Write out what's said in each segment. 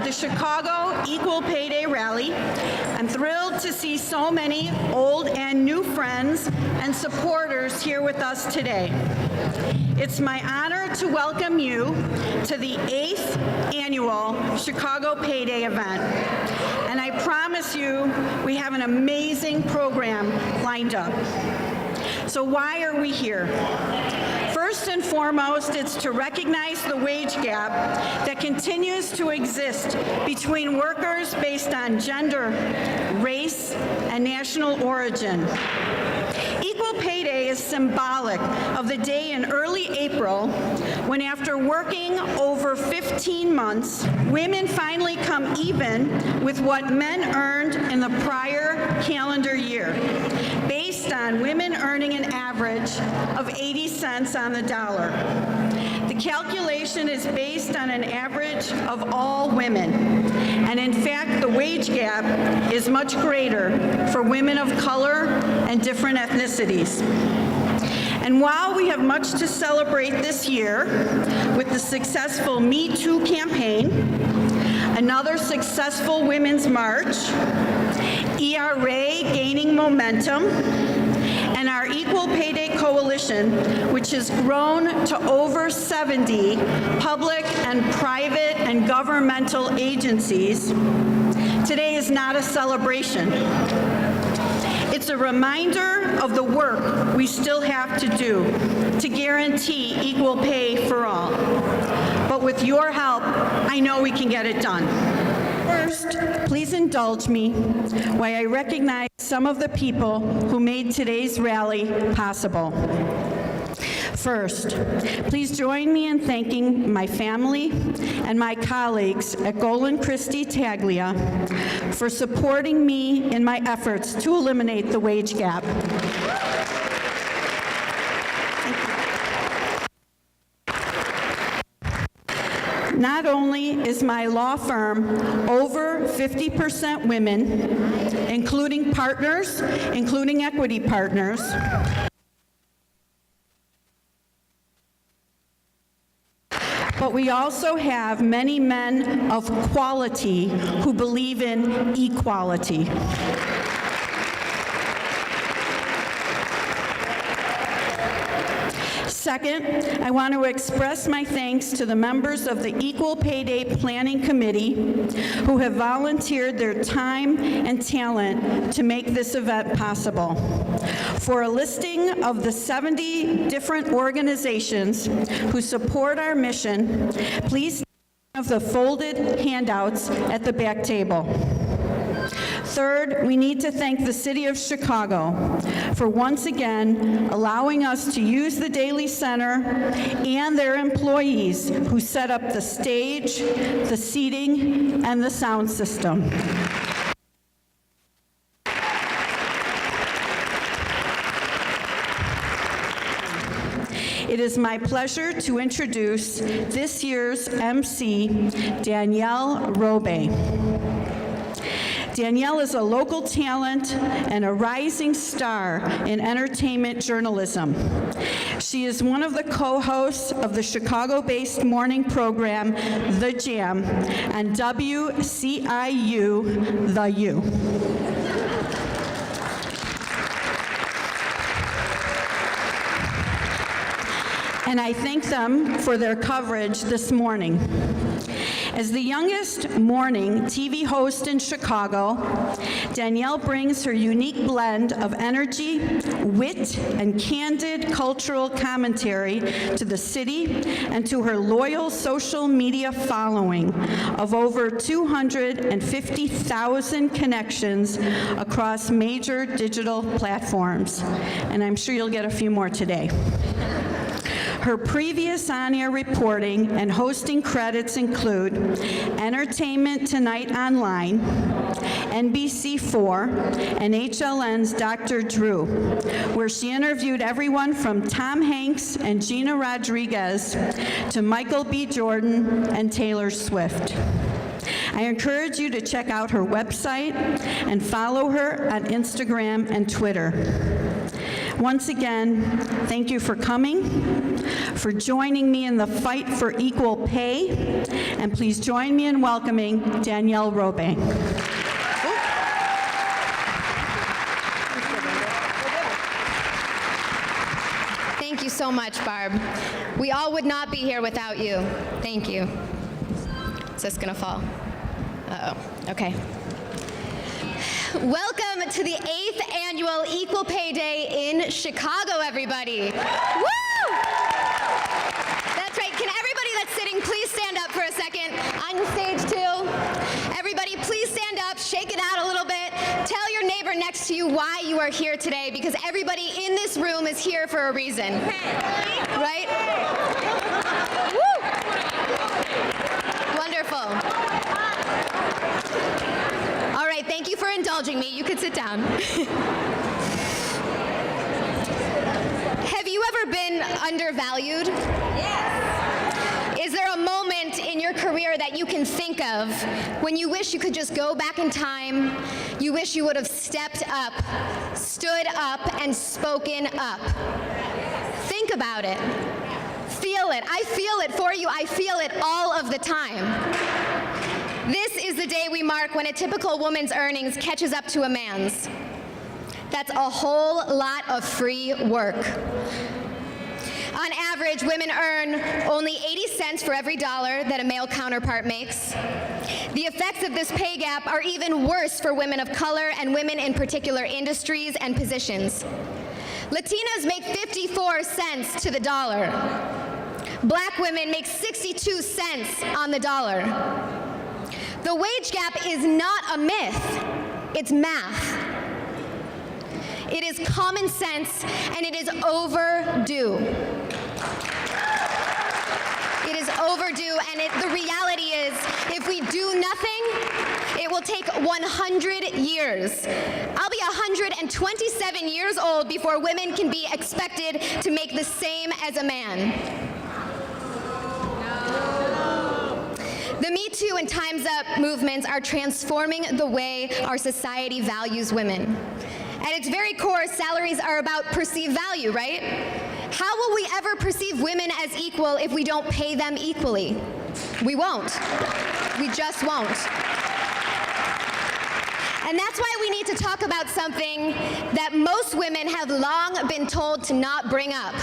the Chicago Equal Pay Day Rally. I'm thrilled to see so many old and new friends and supporters here with us today. It's my honor to welcome you to the 8th annual Chicago Pay Day event. And I promise you, we have an amazing program lined up. So why are we here? First and foremost, it's to recognize the wage gap that continues to exist between workers based on gender, race, and national origin. Equal Pay Day is symbolic of the day in early April when, after working over 15 months, women finally come even with what men earned in the prior calendar year, based on women earning an average of 80 cents on the dollar. The calculation is based on an average of all women, and in fact, the wage gap is much greater for women of color and different ethnicities. And while we have much to celebrate this year with the successful Me Too campaign, another successful Women's March, ERA gaining momentum, and our Equal Pay Day Coalition, which has grown to over 70 public and private and governmental agencies, today is not a celebration. It's a reminder of the work we still have to do to guarantee equal pay for all. But with your help, I know we can get it done. First, please indulge me while I recognize some of the people who made today's rally possible. First, please join me in thanking my family and my colleagues at Golan Christie Taglia for supporting me in my efforts to eliminate the wage gap. Not only is my law firm over 50% women, including partners, including equity partners, but we also have many men of quality who believe in equality. Second, I want to express my thanks to the members of the Equal Pay Day Planning Committee who have volunteered their time and talent to make this event possible. For a listing of the 70 different organizations who support our mission, please take one of the folded handouts at the back table. Third, we need to thank the City of Chicago for once again allowing us to use the Daly Center and their employees who set up the stage, the seating, and the sound system. It is my pleasure to introduce this year's MC, Danielle Robe. Danielle is a local talent and a rising star in entertainment journalism. She is one of the co-hosts of the Chicago-based morning program, The Jam, on WCIU, The U. And I thank them for their coverage this morning. As the youngest morning TV host in Chicago, Danielle brings her unique blend of energy, wit, and candid cultural commentary to the city and to her loyal social media following of over 250,000 connections across major digital platforms. And I'm sure you'll get a few more today. Her previous on-air reporting and hosting credits include Entertainment Tonight Online, NBC4, and HLN's Dr. Drew, where she interviewed everyone from Tom Hanks and Gina Rodriguez to Michael B. Jordan and Taylor Swift. I encourage you to check out her website and follow her on Instagram and Twitter. Once again, thank you for coming, for joining me in the fight for equal pay, and please join me in welcoming Danielle Robey. Thank you so much, Barb. We all would not be here without you. Thank you. Is this gonna fall? Uh-oh, okay. Welcome to the 8th Annual Equal Pay Day in Chicago, everybody. Woo! That's right. Can everybody that's sitting please stand up for a second? On stage too. Everybody, please stand up, shake it out a little bit. Tell your neighbor next to you why you are here today, because everybody in this room is here for a reason. Right? Woo! Wonderful. All right, thank you for indulging me. You could sit down. Have you ever been undervalued? Yes. Is there a moment in your career that you can think of when you wish you could just go back in time, you wish you would have stepped up, stood up, and spoken up? Think about it. Feel it. I feel it for you. I feel it all of the time. This is the day we mark when a typical woman's earnings catches up to a man's. That's a whole lot of free work. On average, women earn only 80 cents for every dollar that a male counterpart makes. The effects of this pay gap are even worse for women of color and women in particular industries and positions. Latinas make 54 cents to the dollar. Black women make 62 cents on the dollar. The wage gap is not a myth, it's math. It is common sense, and it is overdue. It is overdue, and the reality is, if we do nothing, it will take 100 years. I'll be 127 years old before women can be expected to make the same as a man. The Me Too and Time's Up movements are transforming the way our society values women. At its very core, salaries are about perceived value, right? How will we ever perceive women as equal if we don't pay them equally? We won't. We just won't. And that's why we need to talk about something that most women have long been told to not bring up.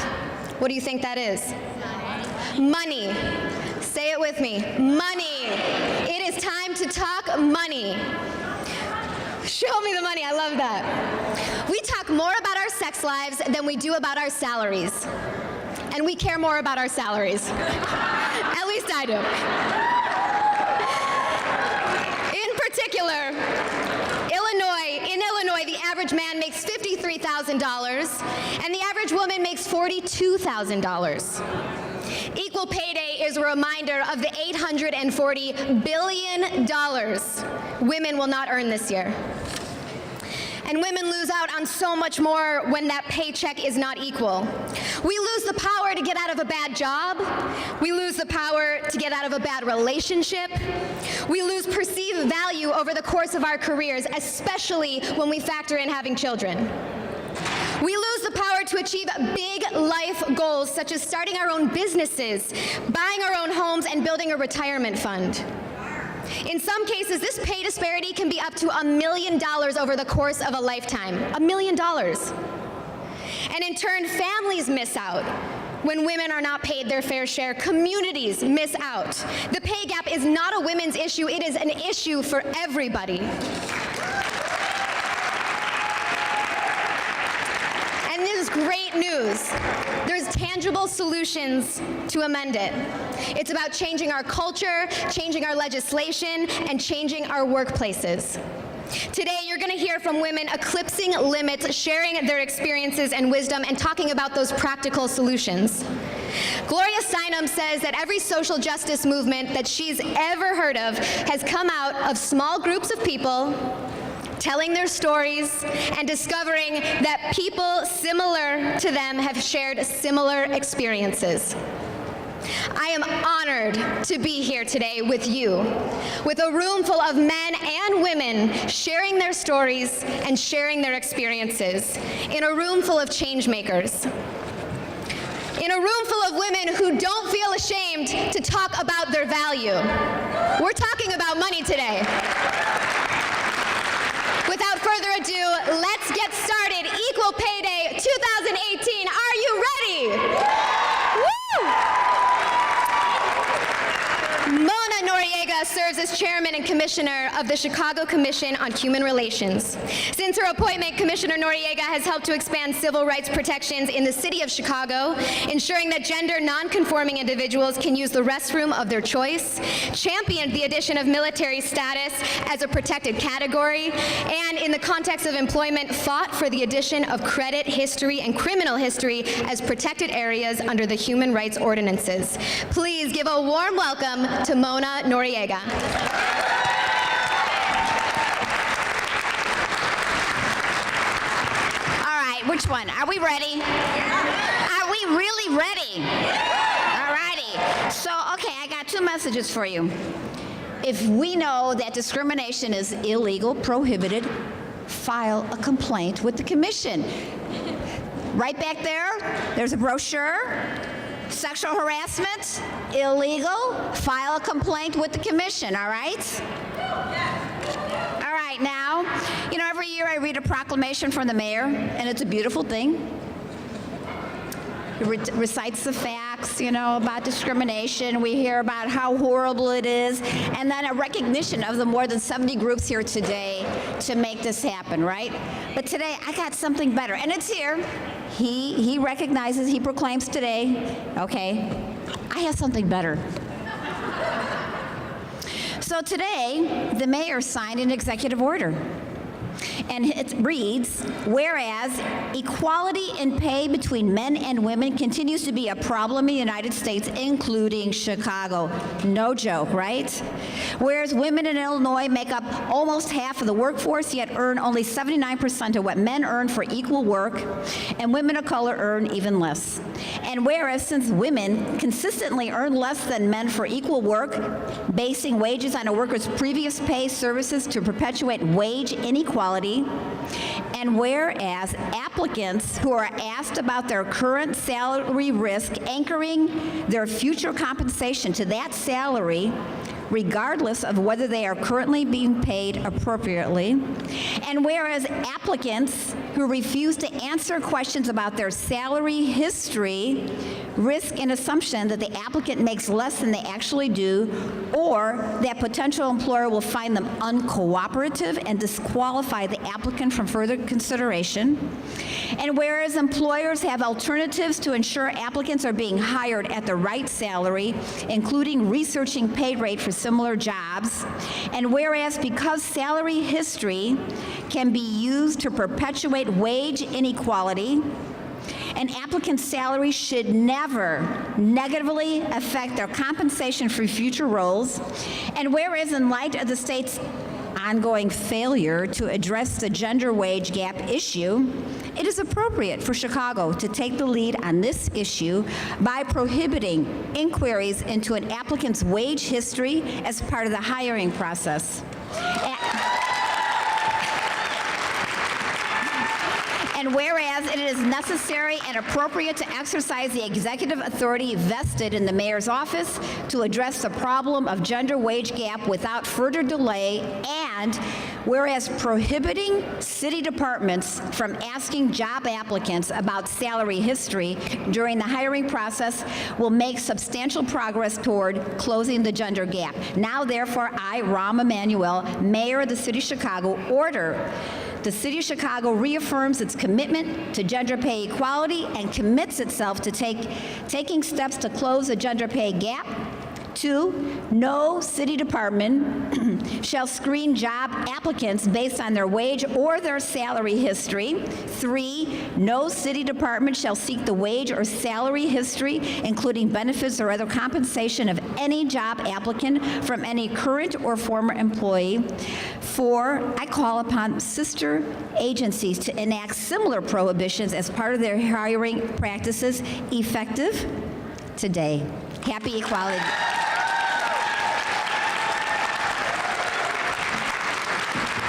What do you think that is? Money. Say it with me. Money. It is time to talk money. Show me the money. I love that. We talk more about our sex lives than we do about our salaries. And we care more about our salaries. At least I do. In particular, in Illinois, the average man makes $53,000 and the average woman makes $42,000. Equal Pay Day is a reminder of the $840 billion women will not earn this year. And women lose out on so much more when that paycheck is not equal. We lose the power to get out of a bad job. We lose the power to get out of a bad relationship. We lose perceived value over the course of our careers, especially when we factor in having children. We lose the power to achieve big life goals, such as starting our own businesses, buying our own homes, and building a retirement fund. In some cases, this pay disparity can be up to $1 million over the course of a lifetime. $1 million. And in turn, families miss out. When women are not paid their fair share, communities miss out. The pay gap is not a women's issue, it is an issue for everybody. And this is great news. There's tangible solutions to amend it. It's about changing our culture, changing our legislation, and changing our workplaces. Today, you're going to hear from women eclipsing limits, sharing their experiences and wisdom, and talking about those practical solutions. Gloria Steinem says that every social justice movement that she's ever heard of has come out of small groups of people telling their stories and discovering that people similar to them have shared similar experiences. I am honored to be here today with you, with a room full of men and women sharing their stories and sharing their experiences, in a room full of change makers, in a room full of women who don't feel ashamed to talk about their value. We're talking about money today. Without further ado, let's get started. Equal Pay Day 2018. Are you ready? Woo! Mona Noriega serves as chairman and commissioner of the Chicago Commission on Human Relations. Since her appointment, Commissioner Noriega has helped to expand civil rights protections in the city of Chicago, ensuring that gender non-conforming individuals can use the restroom of their choice, championed the addition of military status as a protected category, and in the context of employment, fought for the addition of credit history and criminal history as protected areas under the human rights ordinances. Please give a warm welcome to Mona Noriega. All right, which one? Are we ready? Are we really ready? All righty. So, okay, I got two messages for you. If we know that discrimination is illegal, prohibited, file a complaint with the commission. Right back there, there's a brochure. Sexual harassment, illegal, file a complaint with the commission, all right? All right, now, you know, every year I read a proclamation from the mayor, and it's a beautiful thing. He recites the facts, you know, about discrimination. We hear about how horrible it is, and then a recognition of the more than 70 groups here today to make this happen, right? But today, I got something better, and it's here. He recognizes, he proclaims today, okay, I have something better. So today, the mayor signed an executive order. And it reads, whereas equality in pay between men and women continues to be a problem in the United States, including Chicago. No joke, right? Whereas women in Illinois make up almost half of the workforce, yet earn only 79% of what men earn for equal work, and women of color earn even less. And whereas since women consistently earn less than men for equal work, basing wages on a worker's previous pay services to perpetuate wage inequality, and whereas applicants who are asked about their current salary risk anchoring their future compensation to that salary, regardless of whether they are currently being paid appropriately, and whereas applicants who refuse to answer questions about their salary history risk an assumption that the applicant makes less than they actually do, or that potential employer will find them uncooperative and disqualify the applicant from further consideration. And whereas employers have alternatives to ensure applicants are being hired at the right salary, including researching pay rate for similar jobs, and whereas because salary history can be used to perpetuate wage inequality, an applicant's salary should never negatively affect their compensation for future roles, and whereas in light of the state's ongoing failure to address the gender wage gap issue, it is appropriate for Chicago to take the lead on this issue by prohibiting inquiries into an applicant's wage history as part of the hiring process. And whereas it is necessary and appropriate to exercise the executive authority vested in the mayor's office to address the problem of gender wage gap without further delay, and whereas prohibiting city departments from asking job applicants about salary history during the hiring process will make substantial progress toward closing the gender gap. Now, therefore, I, Rahm Emanuel, Mayor of the City of Chicago, order the City of Chicago reaffirms its commitment to gender pay equality and commits itself to taking steps to close the gender pay gap. 2, no city department shall screen job applicants based on their wage or their salary history. 3, no city department shall seek the wage or salary history, including benefits or other compensation of any job applicant from any current or former employee. 4, I call upon sister agencies to enact similar prohibitions as part of their hiring practices effective today. Happy equality.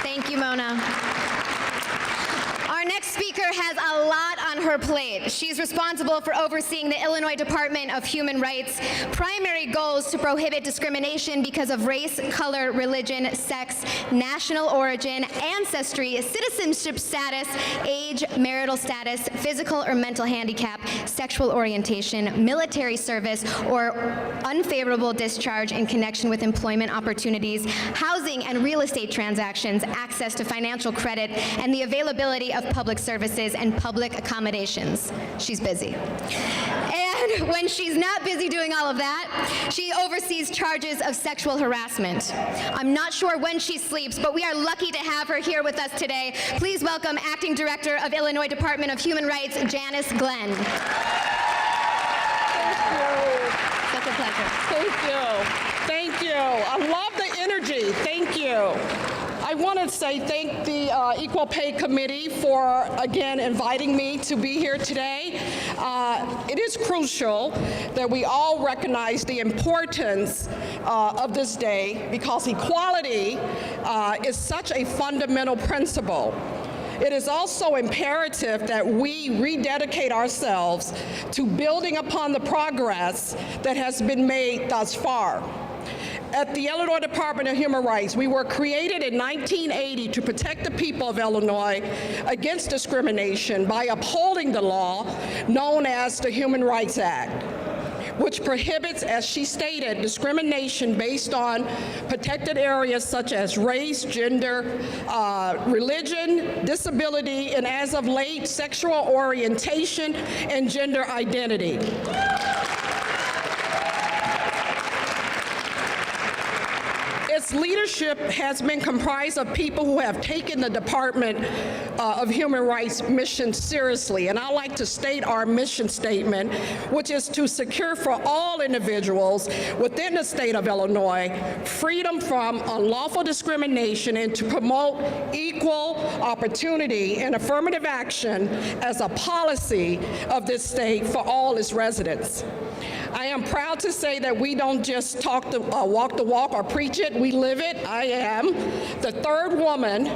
Thank you, Mona. Our next speaker has a lot on her plate. She's responsible for overseeing the Illinois Department of Human Rights' primary goals to prohibit discrimination because of race, color, religion, sex, national origin, ancestry, citizenship status, age, marital status, physical or mental handicap, sexual orientation, military service, or unfavorable discharge in connection with employment opportunities, housing and real estate transactions, access to financial credit, and the availability of public services and public accommodations. She's busy. And when she's not busy doing all of that, she oversees charges of sexual harassment. I'm not sure when she sleeps, but we are lucky to have her here with us today. Please welcome Acting Director of Illinois Department of Human Rights, Janice Glenn. Such a pleasure. Thank you. Thank you. I love the energy. Thank you. I want to say thank the Equal Pay Committee for, again, inviting me to be here today. It is crucial that we all recognize the importance of this day because equality is such a fundamental principle. It is also imperative that we rededicate ourselves to building upon the progress that has been made thus far. At the Illinois Department of Human Rights, we were created in 1980 to protect the people of Illinois against discrimination by upholding the law known as the Human Rights Act, which prohibits, as she stated, discrimination based on protected areas such as race, gender, religion, disability, and as of late, sexual orientation and gender identity. Its leadership has been comprised of people who have taken the Department of Human Rights mission seriously. And I'd like to state our mission statement, which is to secure for all individuals within the state of Illinois freedom from unlawful discrimination and to promote equal opportunity and affirmative action as a policy of this state for all its residents. I am proud to say that we don't just walk the walk or preach it, we live it. I am the third woman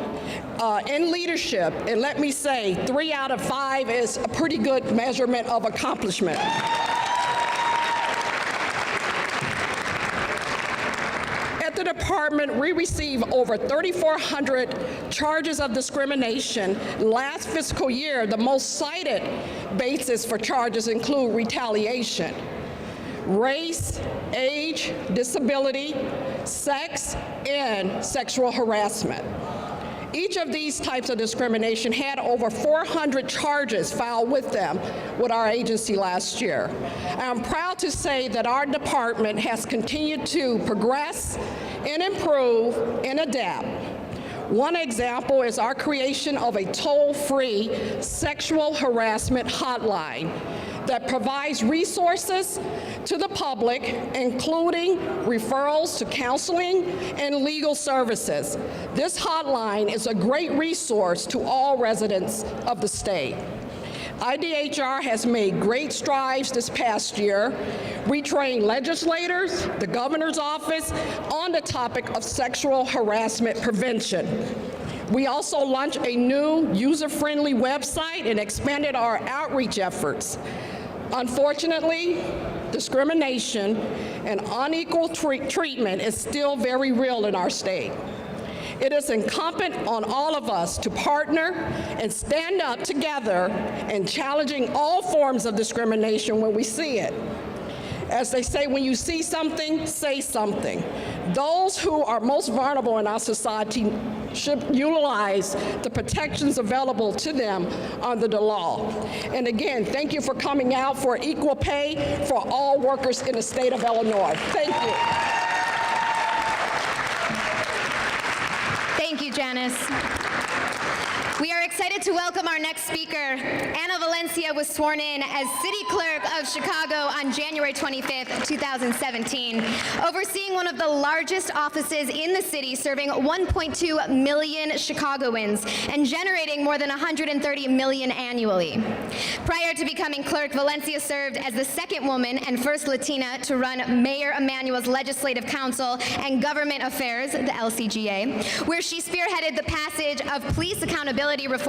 in leadership, and let me say, 3 out of 5 is a pretty good measurement of accomplishment. At the department, we receive over 3,400 charges of discrimination. Last fiscal year, the most cited basis for charges include retaliation, race, age, disability, sex, and sexual harassment. Each of these types of discrimination had over 400 charges filed with them with our agency last year. I'm proud to say that our department has continued to progress and improve and adapt. One example is our creation of a toll-free sexual harassment hotline that provides resources to the public, including referrals to counseling and legal services. This hotline is a great resource to all residents of the state. IDHR has made great strides this past year. We trained legislators, the governor's office, on the topic of sexual harassment prevention. We also launched a new user-friendly website and expanded our outreach efforts. Unfortunately, discrimination and unequal treatment is still very real in our state. It is incumbent on all of us to partner and stand up together in challenging all forms of discrimination when we see it. As they say, when you see something, say something. Those who are most vulnerable in our society should utilize the protections available to them under the law. And again, thank you for coming out for equal pay for all workers in the state of Illinois. Thank you. Thank you, Janice. We are excited to welcome our next speaker. Ana Valencia was sworn in as City Clerk of Chicago on January 25th, 2017, overseeing one of the largest offices in the city, serving 1.2 million Chicagoans and generating more than 130 million annually. Prior to becoming clerk, Valencia served as the second woman and first Latina to run Mayor Emanuel's Legislative Council and Government Affairs, the LCGA, where she spearheaded the passage of police accountability reform,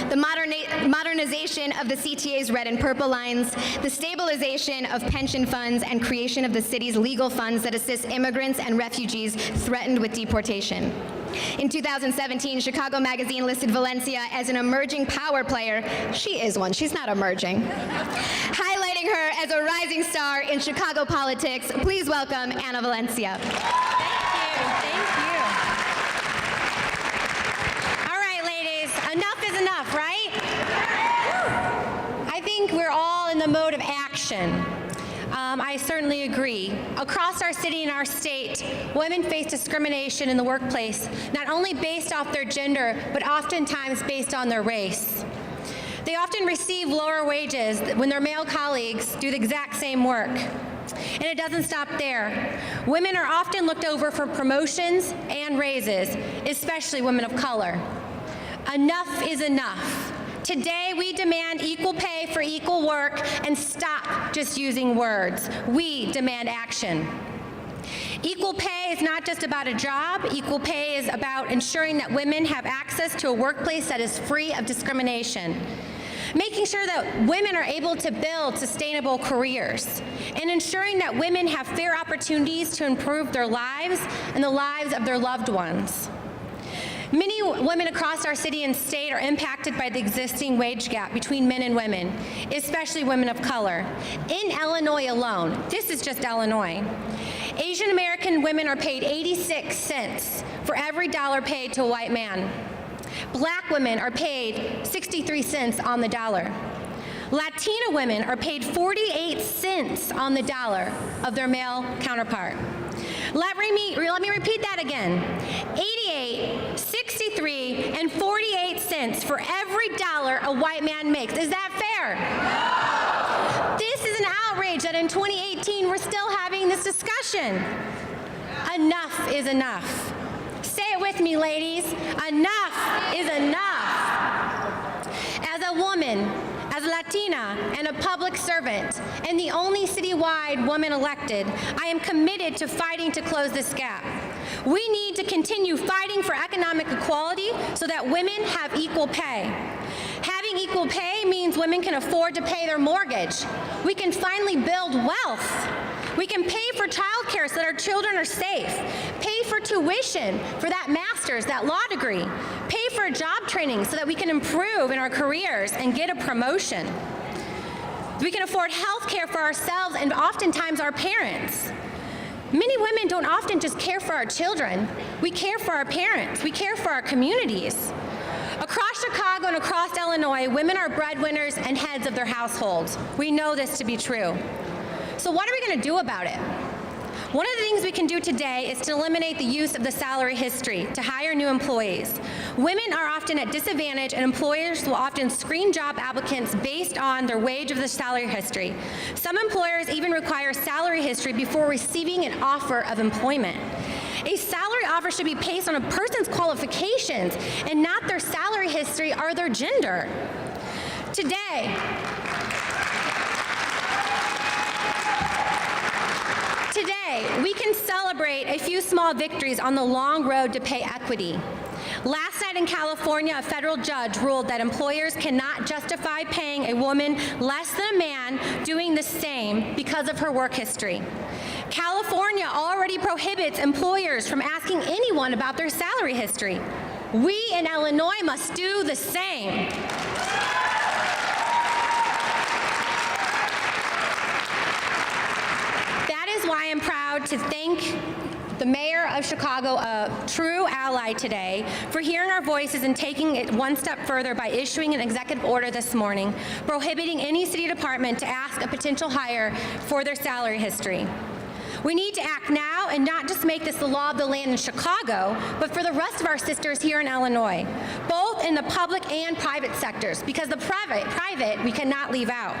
the modernization of the CTA's red and purple lines, the stabilization of pension funds, and creation of the city's legal funds that assist immigrants and refugees threatened with deportation. In 2017, Chicago Magazine listed Valencia as an emerging power player. She is one, she's not emerging. Highlighting her as a rising star in Chicago politics, please welcome Ana Valencia. Thank you. All right, ladies, enough is enough, right? I think we're all in the mode of action. I certainly agree. Across our city and our state, women face discrimination in the workplace, not only based off their gender, but oftentimes based on their race. They often receive lower wages when their male colleagues do the exact same work. And it doesn't stop there. Women are often looked over for promotions and raises, especially women of color. Enough is enough. Today, we demand equal pay for equal work and stop just using words. We demand action. Equal pay is not just about a job. Equal pay is about ensuring that women have access to a workplace that is free of discrimination. Making sure that women are able to build sustainable careers, and ensuring that women have fair opportunities to improve their lives and the lives of their loved ones. Many women across our city and state are impacted by the existing wage gap between men and women, especially women of color. In Illinois alone, this is just Illinois, Asian American women are paid 86 cents for every dollar paid to a white man. Black women are paid 63 cents on the dollar. Latina women are paid 48 cents on the dollar of their male counterpart. Let me repeat that again. 88, 63, and 48 cents for every dollar a white man makes. Is that fair? This is an outrage that in 2018 we're still having this discussion. Enough is enough. Say it with me, ladies. Enough is enough. As a woman, as a Latina, and a public servant, and the only citywide woman elected, I am committed to fighting to close this gap. We need to continue fighting for economic equality so that women have equal pay. Having equal pay means women can afford to pay their mortgage. We can finally build wealth. We can pay for childcare so that our children are safe, pay for tuition for that master's, that law degree, pay for job training so that we can improve in our careers and get a promotion. We can afford health care for ourselves and oftentimes our parents. Many women don't often just care for our children. We care for our parents. We care for our communities. Across Chicago and across Illinois, women are breadwinners and heads of their households. We know this to be true. So what are we going to do about it? One of the things we can do today is to eliminate the use of the salary history to hire new employees. Women are often at disadvantage, and employers will often screen job applicants based on their wage of the salary history. Some employers even require salary history before receiving an offer of employment. A salary offer should be based on a person's qualifications and not their salary history or their gender. Today, we can celebrate a few small victories on the long road to pay equity. Last night in California, a federal judge ruled that employers cannot justify paying a woman less than a man doing the same because of her work history. California already prohibits employers from asking anyone about their salary history. We in Illinois must do the same. Why I'm proud to thank the mayor of Chicago, a true ally today, for hearing our voices and taking it one step further by issuing an executive order this morning, prohibiting any city department to ask a potential hire for their salary history. We need to act now and not just make this the law of the land in Chicago, but for the rest of our sisters here in Illinois, both in the public and private sectors, because the private we cannot leave out.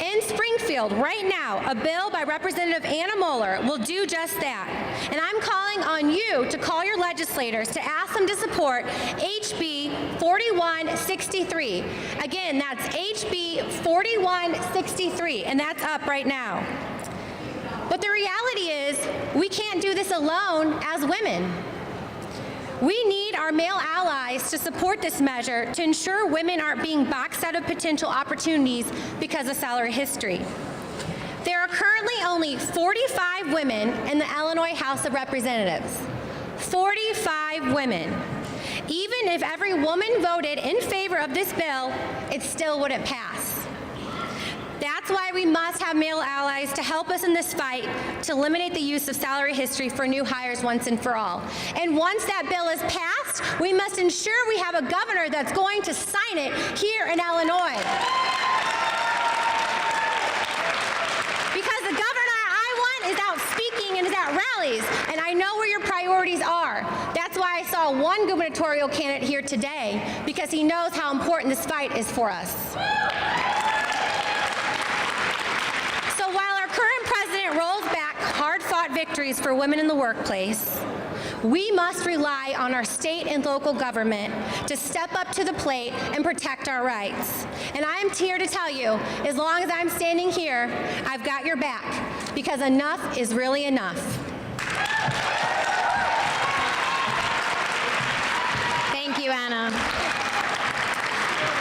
In Springfield, right now, a bill by Representative Anna Moeller will do just that. And I'm calling on you to call your legislators to ask them to support HB 4163. Again, that's HB 4163, and that's up right now. But the reality is, we can't do this alone as women. We need our male allies to support this measure to ensure women aren't being boxed out of potential opportunities because of salary history. There are currently only 45 women in the Illinois House of Representatives. 45 women. Even if every woman voted in favor of this bill, it still wouldn't pass. That's why we must have male allies to help us in this fight to eliminate the use of salary history for new hires once and for all. And once that bill is passed, we must ensure we have a governor that's going to sign it here in Illinois. Because the governor I want is out speaking and is at rallies, and I know where your priorities are. That's why I saw one gubernatorial candidate here today, because he knows how important this fight is for us. So while our current president rolls back hard-fought victories for women in the workplace, we must rely on our state and local government to step up to the plate and protect our rights. And I'm here to tell you, as long as I'm standing here, I've got your back, because enough is really enough. Thank you, Anna.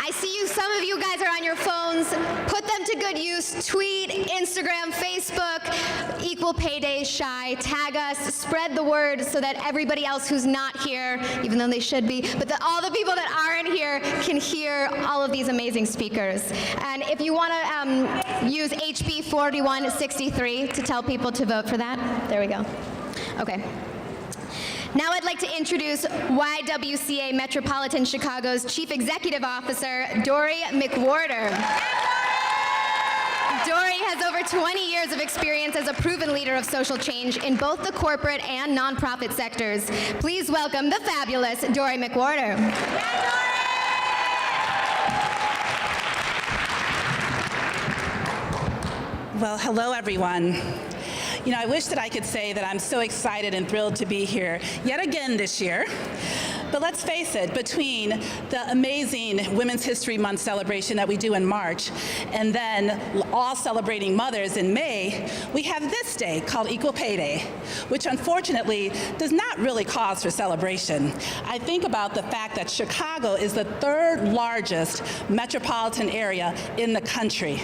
I see you, some of you guys are on your phones. Put them to good use. Tweet, Instagram, Facebook, Equal Pay Day Shy. Tag us, spread the word so that everybody else who's not here, even though they should be, but that all the people that aren't here can hear all of these amazing speakers. And if you want to use HB 4163 to tell people to vote for that, there we go. Okay. Now I'd like to introduce YWCA Metropolitan Chicago's Chief Executive Officer, Dory McWhorter. Dory has over 20 years of experience as a proven leader of social change in both the corporate and nonprofit sectors. Please welcome the fabulous Dory McWhorter. Well, hello, everyone. You know, I wish that I could say that I'm so excited and thrilled to be here yet again this year. But let's face it, between the amazing Women's History Month celebration that we do in March, and then all celebrating mothers in May, we have this day called Equal Pay Day, which unfortunately does not really cause for celebration. I think about the fact that Chicago is the third largest metropolitan area in the country.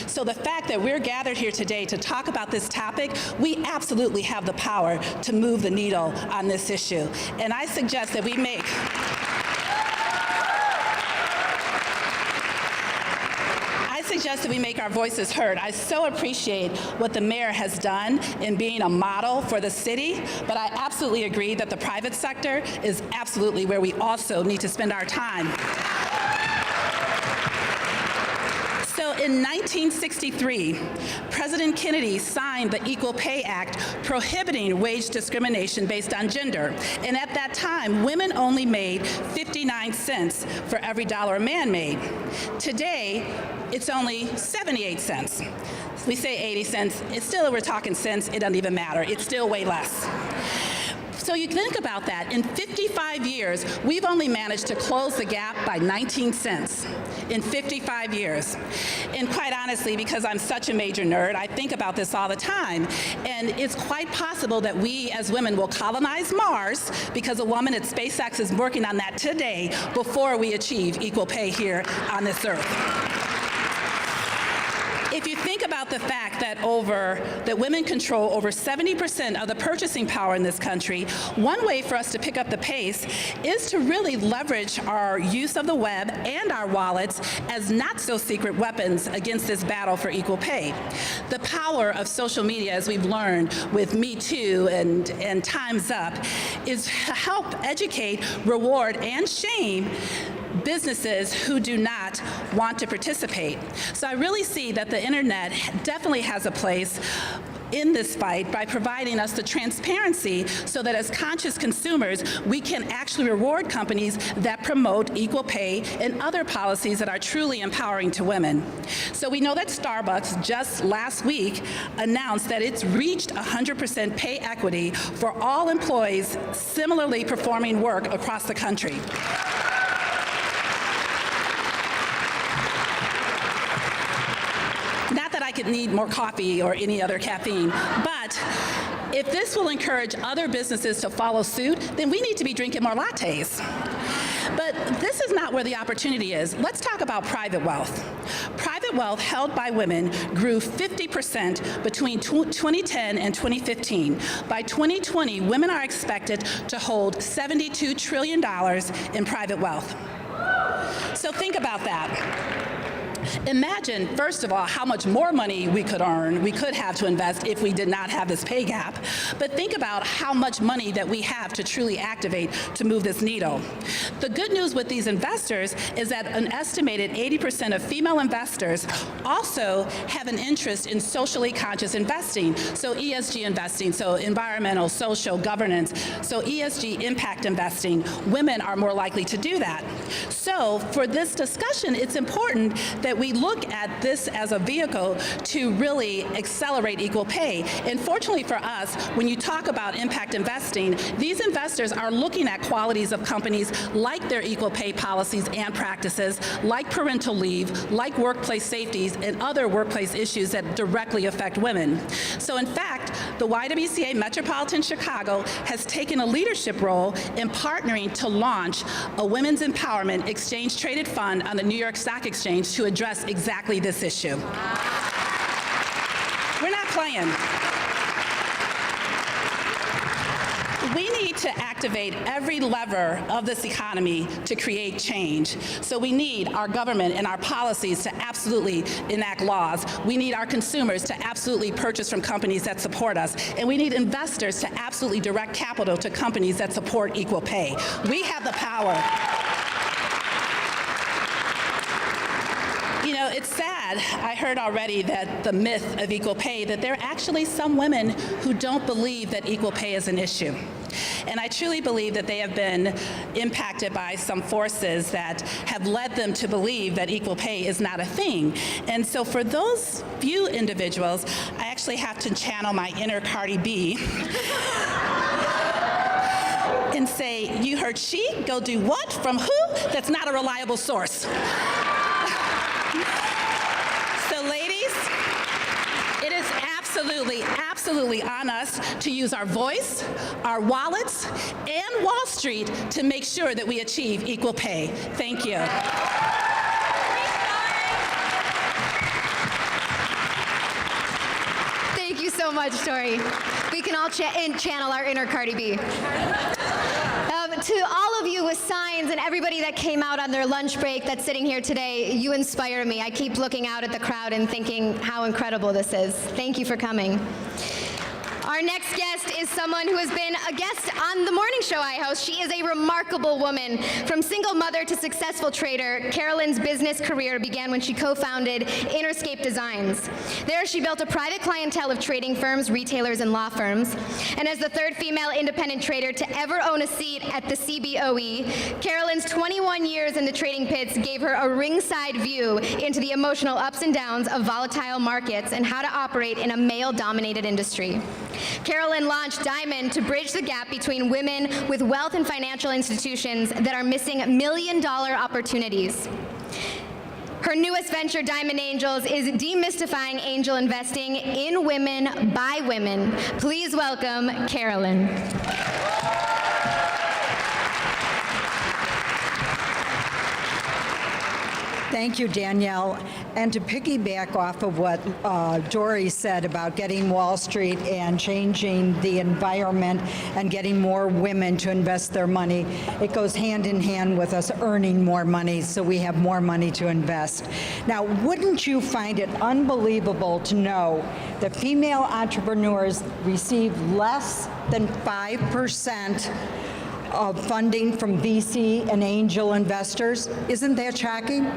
So the fact that we're gathered here today to talk about this topic, we absolutely have the power to move the needle on this issue. And I suggest that we make our voices heard. I so appreciate what the mayor has done in being a model for the city, but I absolutely agree that the private sector is absolutely where we also need to spend our time. So in 1963, President Kennedy signed the Equal Pay Act prohibiting wage discrimination based on gender. And at that time, women only made 59 cents for every dollar a man made. Today, it's only 78 cents. We say 80 cents, it's still, we're talking cents, it doesn't even matter. It's still way less. So you think about that. In 55 years, we've only managed to close the gap by 19 cents in 55 years. And quite honestly, because I'm such a major nerd, I think about this all the time. And it's quite possible that we as women will colonize Mars, because a woman at SpaceX is working on that today, before we achieve equal pay here on this earth. If you think about the fact that women control over 70% of the purchasing power in this country, one way for us to pick up the pace is to really leverage our use of the web and our wallets as not-so-secret weapons against this battle for equal pay. The power of social media, as we've learned with Me Too and Time's Up, is to help educate, reward, and shame businesses who do not want to participate. So I really see that the internet definitely has a place in this fight by providing us the transparency so that as conscious consumers, we can actually reward companies that promote equal pay and other policies that are truly empowering to women. So we know that Starbucks just last week announced that it's reached 100% pay equity for all employees similarly performing work across the country. Not that I could need more coffee or any other caffeine, but if this will encourage other businesses to follow suit, then we need to be drinking more lattes. But this is not where the opportunity is. Let's talk about private wealth. Private wealth held by women grew 50% between 2010 and 2015. By 2020, women are expected to hold $72 trillion in private wealth. So think about that. Imagine, first of all, how much more money we could have to invest if we did not have this pay gap. But think about how much money that we have to truly activate to move this needle. The good news with these investors is that an estimated 80% of female investors also have an interest in socially conscious investing, so ESG investing, so environmental, social, governance, so ESG impact investing. Women are more likely to do that. So for this discussion, it's important that we look at this as a vehicle to really accelerate equal pay. And fortunately for us, when you talk about impact investing, these investors are looking at qualities of companies like their equal pay policies and practices, like parental leave, like workplace safeties, and other workplace issues that directly affect women. So in fact, the YWCA Metropolitan Chicago has taken a leadership role in partnering to launch a women's empowerment exchange-traded fund on the New York Stock Exchange to address exactly this issue. We're not playing. We need to activate every lever of this economy to create change. So we need our government and our policies to absolutely enact laws. We need our consumers to absolutely purchase from companies that support us. And we need investors to absolutely direct capital to companies that support equal pay. We have the power. You know, it's sad, I heard already that the myth of equal pay, that there are actually some women who don't believe that equal pay is an issue. And I truly believe that they have been impacted by some forces that have led them to believe that equal pay is not a thing. And so for those few individuals, I actually have to channel my inner Cardi B and say, you heard she, go do what? From who? That's not a reliable source. So ladies, it is absolutely on us to use our voice, our wallets, and Wall Street to make sure that we achieve equal pay. Thank you. Thank you so much, Tori. We can all channel our inner Cardi B. To all of you with signs and everybody that came out on their lunch break that's sitting here today, you inspire me. I keep looking out at the crowd and thinking how incredible this is. Thank you for coming. Our next guest is someone who has been a guest on the morning show I host. She is a remarkable woman. From single mother to successful trader, Carolyn's business career began when she co-founded Interscape Designs. There, she built a private clientele of trading firms, retailers, and law firms. And as the third female independent trader to ever own a seat at the CBOE, Carolyn's 21 years in the trading pits gave her a ringside view into the emotional ups and downs of volatile markets and how to operate in a male-dominated industry. Carolyn launched Diamond to bridge the gap between women with wealth and financial institutions that are missing million-dollar opportunities. Her newest venture, Diamond Angels, is demystifying angel investing in women by women. Please welcome Carolyn. Thank you, Danielle. And to piggyback off of what Dory said about getting Wall Street and changing the environment and getting more women to invest their money, it goes hand in hand with us earning more money so we have more money to invest. Now, wouldn't you find it unbelievable to know that female entrepreneurs receive less than 5% of funding from VC and angel investors? Isn't that shocking?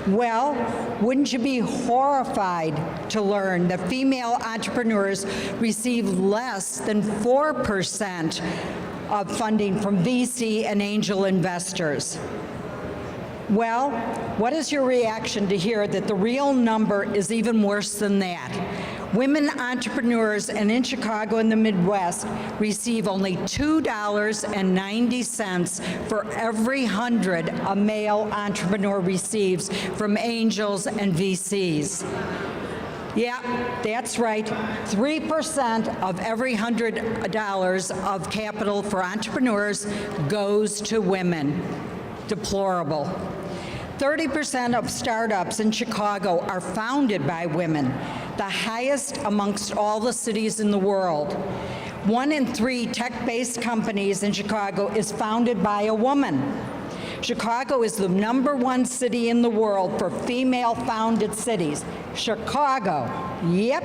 Well, wouldn't you be horrified to learn that female entrepreneurs receive less than 4% of funding from VC and angel investors? Well, what is your reaction to hear that the real number is even worse than that? Women entrepreneurs and in Chicago and the Midwest receive only $2.90 for every 100 a male entrepreneur receives from angels and VCs. Yeah, that's right. 3% of every $100 of capital for entrepreneurs goes to women. Deplorable. 30% of startups in Chicago are founded by women, the highest amongst all the cities in the world. 1 in 3 tech-based companies in Chicago is founded by a woman. Chicago is the #1 city in the world for female-founded cities. Chicago, yep.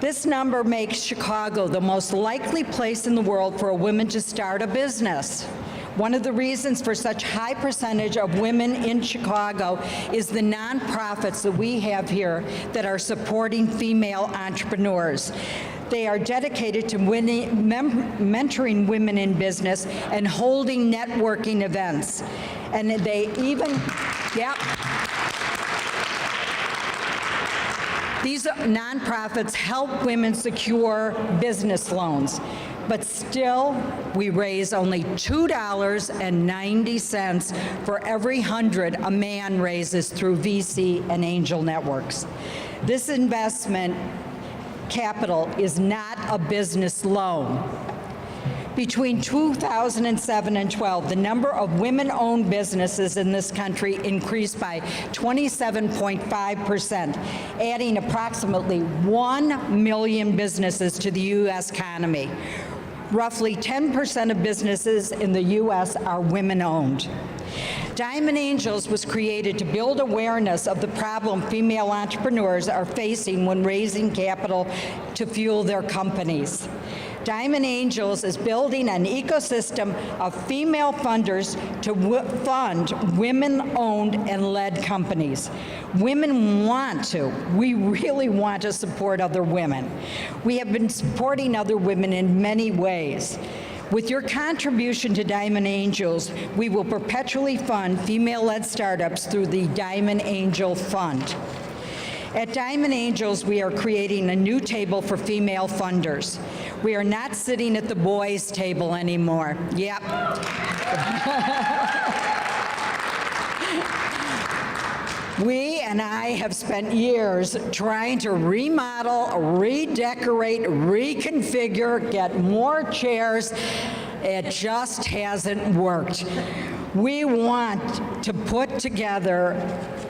This number makes Chicago the most likely place in the world for a woman to start a business. One of the reasons for such high percentage of women in Chicago is the nonprofits that we have here that are supporting female entrepreneurs. They are dedicated to mentoring women in business and holding networking events. And they even, yep. These nonprofits help women secure business loans. But still, we raise only $2.90 for every 100 a man raises through VC and angel networks. This investment capital is not a business loan. Between 2007 and 12, the number of women-owned businesses in this country increased by 27.5%, adding approximately 1 million businesses to the U.S. economy. Roughly 10% of businesses in the U.S. are women-owned. Diamond Angels was created to build awareness of the problem female entrepreneurs are facing when raising capital to fuel their companies. Diamond Angels is building an ecosystem of female funders to fund women-owned and led companies. Women want to. We really want to support other women. We have been supporting other women in many ways. With your contribution to Diamond Angels, we will perpetually fund female-led startups through the Diamond Angel Fund. At Diamond Angels, we are creating a new table for female funders. We are not sitting at the boys' table anymore. Yep. We and I have spent years trying to remodel, redecorate, reconfigure, get more chairs. It just hasn't worked. We want to put together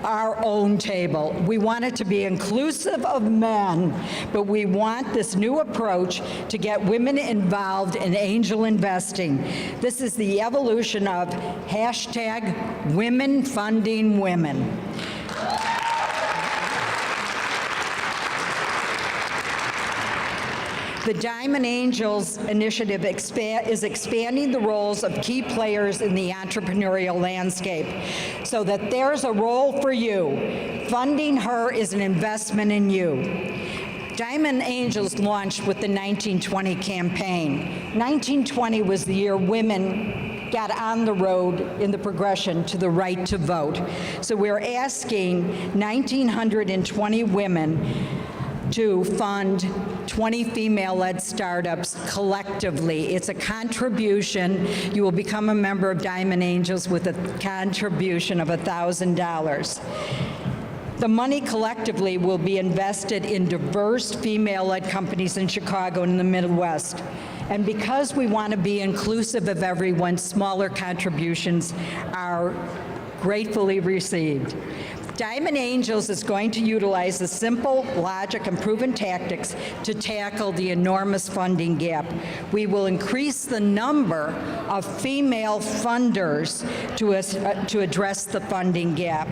our own table. We want it to be inclusive of men, but we want this new approach to get women involved in angel investing. This is the evolution of #WomenFundingWomen. The Diamond Angels initiative is expanding the roles of key players in the entrepreneurial landscape so that there's a role for you. Funding her is an investment in you. Diamond Angels launched with the 1920 campaign. 1920 was the year women got on the road in the progression to the right to vote. So we're asking 1,920 women to fund 20 female-led startups collectively. It's a contribution. You will become a member of Diamond Angels with a contribution of $1,000. The money collectively will be invested in diverse female-led companies in Chicago and the Midwest. And because we want to be inclusive of everyone, smaller contributions are gratefully received. Diamond Angels is going to utilize the simple logic and proven tactics to tackle the enormous funding gap. We will increase the number of female funders to address the funding gap.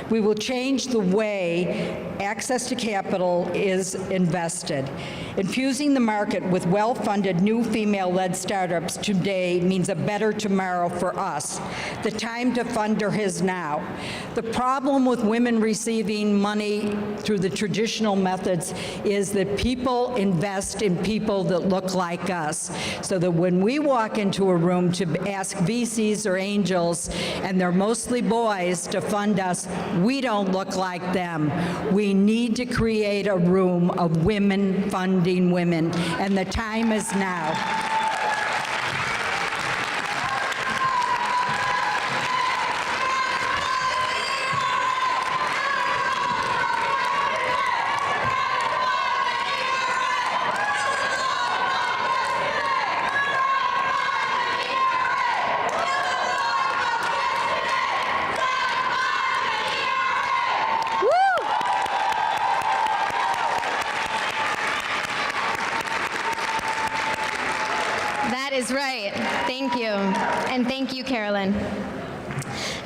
We will change the way access to capital is invested. Infusing the market with well-funded new female-led startups today means a better tomorrow for us. The time to funder is now. The problem with women receiving money through the traditional methods is that people invest in people that look like us, so that when we walk into a room to ask VCs or angels, and they're mostly boys, to fund us, we don't look like them. We need to create a room of women funding women, and the time is now. That is right. Thank you. And thank you, Carolyn.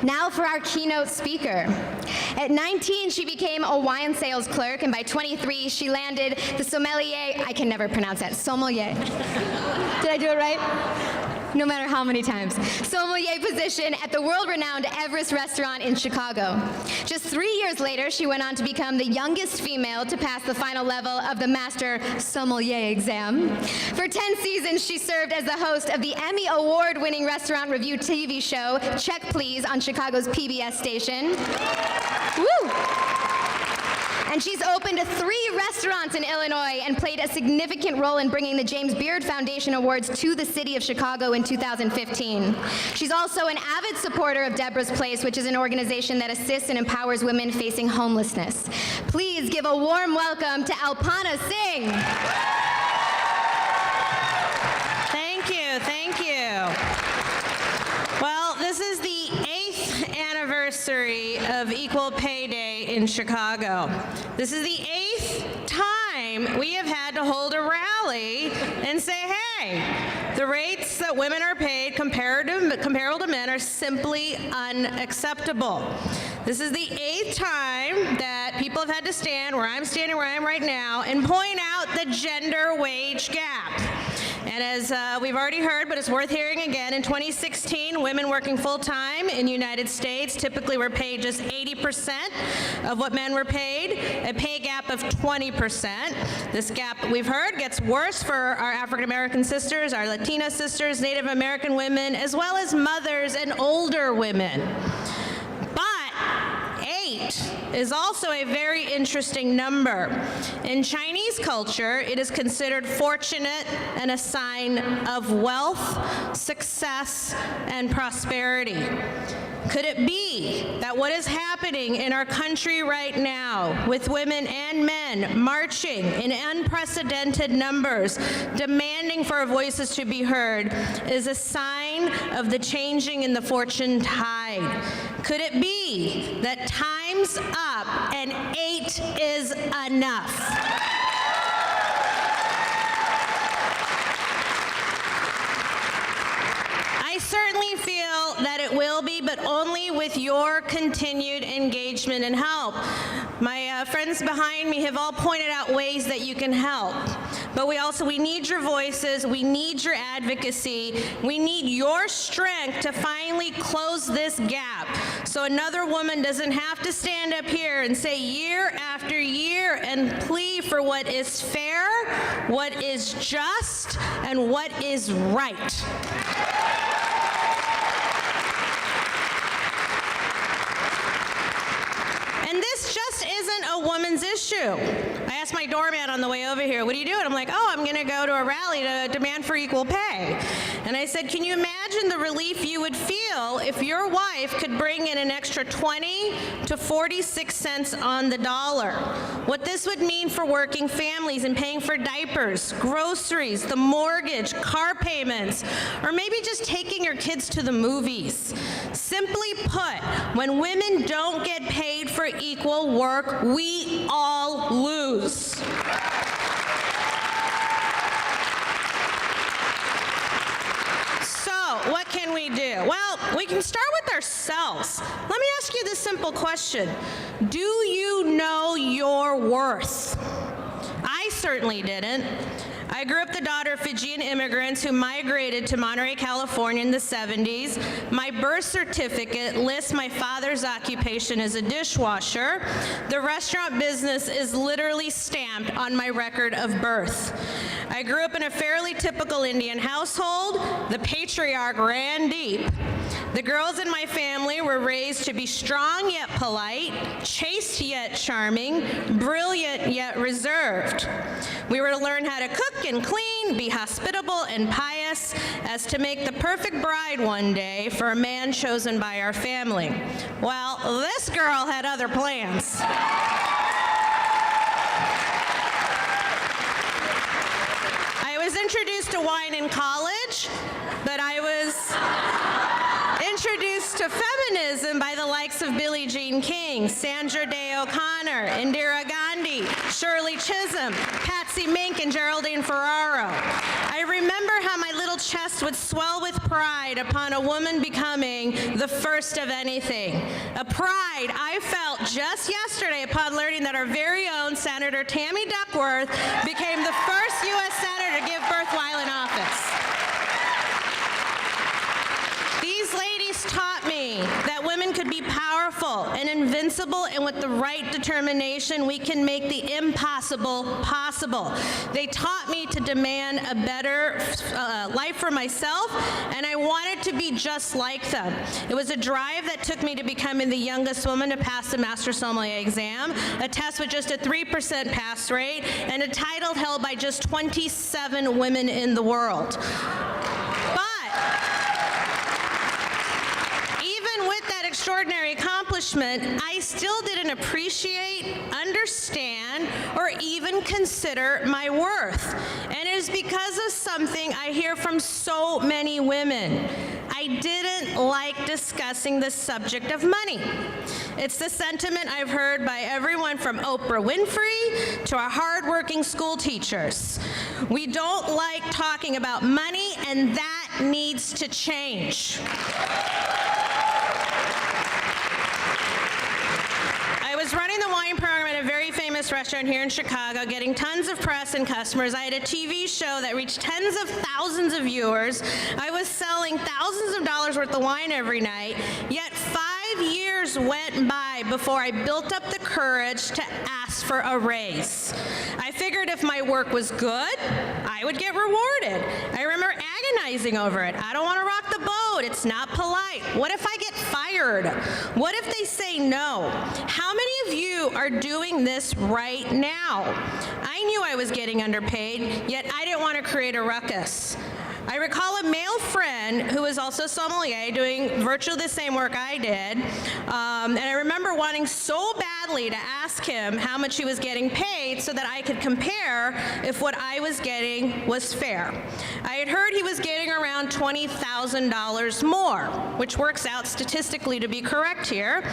Now for our keynote speaker. At 19, she became a wine sales clerk, and by 23, she landed the sommelier, I can never pronounce that, sommelier. Did I do it right? No matter how many times. Sommelier position at the world-renowned Everest restaurant in Chicago. Just 3 years later, she went on to become the youngest female to pass the final level of the Master Sommelier exam. For 10 seasons, she served as the host of the Emmy Award-winning restaurant review TV show, Check Please, on Chicago's PBS station. Woo! And she's opened 3 restaurants in Illinois and played a significant role in bringing the James Beard Foundation Awards to the city of Chicago in 2015. She's also an avid supporter of Deborah's Place, which is an organization that assists and empowers women facing homelessness. Please give a warm welcome to Alpana Singh. Thank you, thank you. Well, this is the 8th anniversary of Equal Pay Day in Chicago. This is the 8th time we have had to hold a rally and say, hey, the rates that women are paid comparable to men are simply unacceptable. This is the 8th time that people have had to stand where I'm standing, where I am right now, and point out the gender wage gap. And as we've already heard, but it's worth hearing again, in 2016, women working full-time in the United States typically were paid just 80% of what men were paid, a pay gap of 20%. This gap, we've heard, gets worse for our African-American sisters, our Latina sisters, Native American women, as well as mothers and older women. But 8 is also a very interesting number. In Chinese culture, it is considered fortunate and a sign of wealth, success, and prosperity. Could it be that what is happening in our country right now, with women and men marching in unprecedented numbers, demanding for our voices to be heard, is a sign of the changing in the fortune tide? Could it be that time's up and 8 is enough? I certainly feel that it will be, but only with your continued engagement and help. My friends behind me have all pointed out ways that you can help. But we need your voices, we need your advocacy, we need your strength to finally close this gap, so another woman doesn't have to stand up here and say year after year and plea for what is fair, what is just, and what is right. And this just isn't a woman's issue. I asked my doorman on the way over here, what are you doing? I'm like, oh, I'm gonna go to a rally to demand for equal pay. And I said, can you imagine the relief you would feel if your wife could bring in an extra 20 to 46 cents on the dollar? What this would mean for working families and paying for diapers, groceries, the mortgage, car payments, or maybe just taking your kids to the movies. Simply put, when women don't get paid paid for equal work, we all lose. So, what can we do? Well, we can start with ourselves. Let me ask you this simple question. Do you know your worth? I certainly didn't. I grew up the daughter of Fijian immigrants who migrated to Monterey, California in the 70s. My birth certificate lists my father's occupation as a dishwasher. The restaurant business is literally stamped on my record of birth. I grew up in a fairly typical Indian household. The patriarch ran deep. The girls in my family were raised to be strong yet polite, chaste yet charming, brilliant yet reserved. We were to learn how to cook and clean, be hospitable and pious, as to make the perfect bride one day for a man chosen by our family. Well, this girl had other plans. I was introduced to wine in college, but I was introduced to feminism by the likes of Billie Jean King, Sandra Day O'Connor, Indira Gandhi, Shirley Chisholm, Patsy Mink, and Geraldine Ferraro. I remember how my little chest would swell with pride upon a woman becoming the first of anything. A pride I felt just yesterday upon learning that our very own Senator Tammy Duckworth became the first U.S. Senator to give birth while in office. These ladies taught me that women could be powerful and invincible, and with the right determination, we can make the impossible possible. They taught me to demand a better life for myself, and I wanted to be just like them. It was a drive that took me to becoming the youngest woman to pass the Master Sommelier exam, a test with just a 3% pass rate, and a title held by just 27 women in the world. With that extraordinary accomplishment, I still didn't appreciate, understand, or even consider my worth. And it is because of something I hear from so many women. I didn't like discussing the subject of money. It's the sentiment I've heard by everyone from Oprah Winfrey to our hardworking school teachers. We don't like talking about money, and that needs to change. I was running the wine program at a very famous restaurant here in Chicago, getting tons of press and customers. I had a TV show that reached tens of thousands of viewers. I was selling thousands of dollars worth of wine every night, yet 5 years went by before I built up the courage to ask for a raise. I figured if my work was good, I would get rewarded. I remember agonizing over it. I don't want to rock the boat. It's not polite. What if I get fired? What if they say no? How many of you are doing this right now? I knew I was getting underpaid, yet I didn't want to create a ruckus. I recall a male friend who was also sommelier doing virtually the same work I did, and I remember wanting so badly to ask him how much he was getting paid so that I could compare if what I was getting was fair. I had heard he was getting around $20,000 more, which works out statistically to be correct here,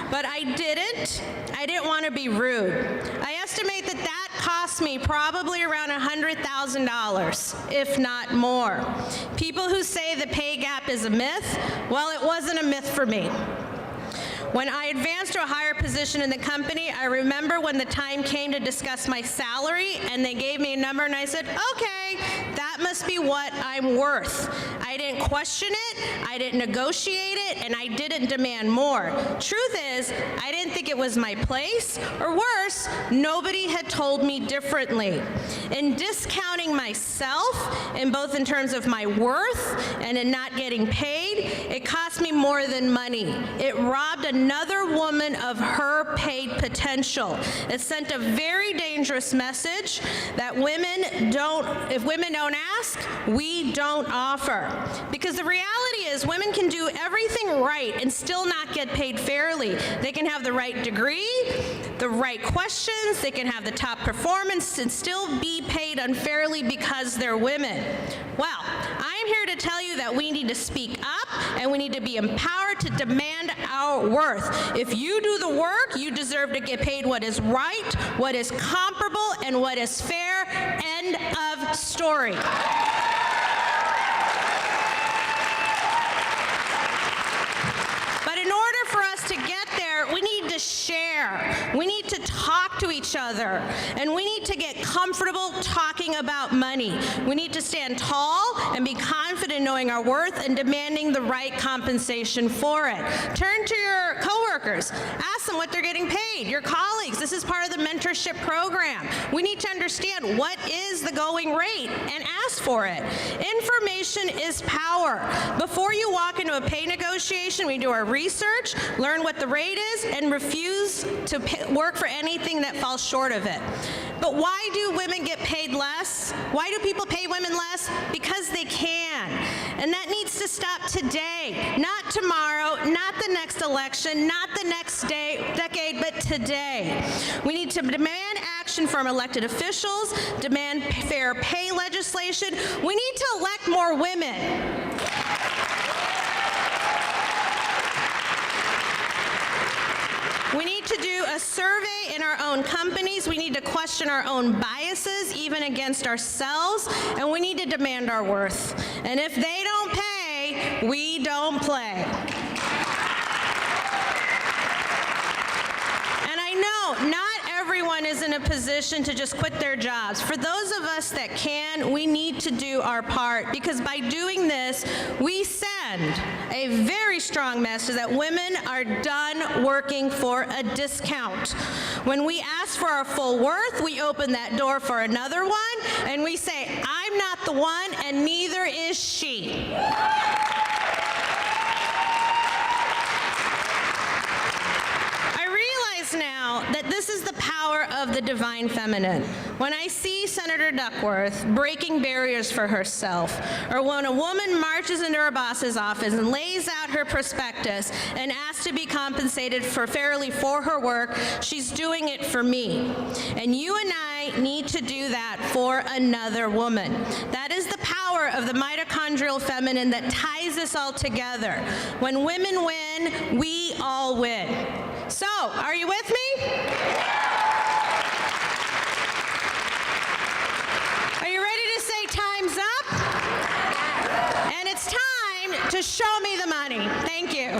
but I didn't want to be rude. I estimate that that cost me probably around $100,000, if not more. People who say the pay gap is a myth, well, it wasn't a myth for me. When I advanced to a higher position in the company, I remember when the time came to discuss my salary, and they gave me a number, and I said, okay, that must be what I'm worth. I didn't question it, I didn't negotiate it, and I didn't demand more. Truth is, I didn't think it was my place, or worse, nobody had told me differently. In discounting myself, in both in terms of my worth and in not getting paid, it cost me more than money. It robbed another woman of her paid potential. It sent a very dangerous message that if women don't ask, we don't offer. Because the reality is women can do everything right and still not get paid fairly. They can have the right degree, the right questions, they can have the top performance and still be paid unfairly because they're women. Well, I'm here to tell you that we need to speak up and we need to be empowered to demand our worth. If you do the work, you deserve to get paid what is right, what is comparable, and what is fair. End of story. But in order for us to get there, we need to share. We need to talk to each other. And we need to get comfortable talking about money. We need to stand tall and be confident knowing our worth and demanding the right compensation for it. Turn to your coworkers. Ask them what they're getting paid. Your colleagues. This is part of the mentorship program. We need to understand what is the going rate and ask for it. Information is power. Before you walk into a pay negotiation, we do our research, learn what the rate is, and refuse to work for anything that falls short of it. But why do women get paid less? Why do people pay women less? Because they can. And that needs to stop today, not tomorrow, not the next election, not the next decade, but today. We need to demand action from elected officials, demand fair pay legislation. We need to elect more women. We need to do a survey in our own companies. We need to question our own biases, even against ourselves, and we need to demand our worth. And if they don't pay, we don't play. And I know not everyone is in a position to just quit their jobs. For those of us that can, we need to do our part, because by doing this, we send a very strong message that women are done working for a discount. When we ask for our full worth, we open that door for another one, and we say, I'm not the one, and neither is she. Now that this is the power of the divine feminine. When I see Senator Duckworth breaking barriers for herself, or when a woman marches into her boss's office and lays out her prospectus and asks to be compensated fairly for her work, she's doing it for me. And you and I need to do that for another woman. That is the power of the mitochondrial feminine that ties us all together. When women win, we all win. So, are you with me? Are you ready to say time's up? And it's time to show me the money. Thank you.